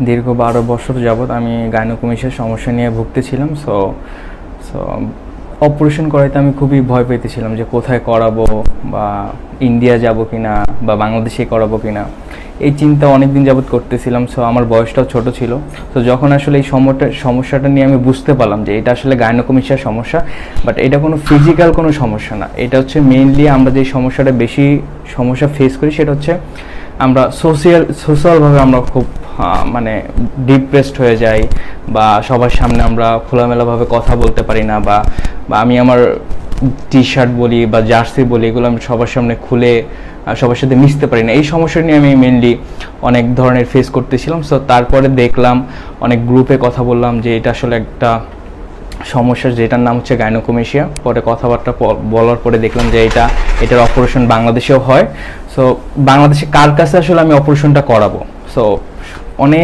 দীর্ঘ 12 বছর যাবৎ আমি গাইনোকমিশিয়ার সমস্যা নিয়ে ভুগতেছিলাম। সো সো অপারেশন করাইতে আমি খুবই ভয় পেতেছিলাম যে কোথায় করাবো, বা ইন্ডিয়া যাব কিনা বা বাংলাদেশে করাবো কিনা, এই চিন্তা অনেক দিন যাবৎ করতেছিলাম। সো আমার বয়সটাও ছোট ছিল। তো যখন আসলে এই সমস্যাটা নিয়ে আমি বুঝতে পারলাম যে এটা আসলে গাইনোকমিশিয়ার সমস্যা, বাট এটা কোনো ফিজিক্যাল কোনো সমস্যা না। এটা হচ্ছে মেইনলি আমরা যে সমস্যাটা বেশি সমস্যা ফেস করি সেটা হচ্ছে আমরা সোশ্যালভাবে আমরা খুব মানে ডিপ্রেসড হয়ে যাই, বা সবার সামনে আমরা খোলামেলাভাবে কথা বলতে পারি না, বা আমি আমার টি শার্ট বলি বা জার্সি বলি, এগুলো আমি সবার সামনে খুলে সবার সাথে মিশতে পারি না। এই সমস্যা নিয়ে আমি মেনলি অনেক ধরনের ফেস করতেছিলাম। সো তারপরে দেখলাম, অনেক গ্রুপে কথা বললাম যে এটা আসলে একটা সমস্যা, যেটার নাম হচ্ছে গাইনোকমিশিয়া। পরে কথাবার্তা বলার পরে দেখলাম যে এটার অপারেশন বাংলাদেশেও হয়। সো বাংলাদেশে কার কাছে আসলে আমি অপারেশনটা করাবো? সো অনেক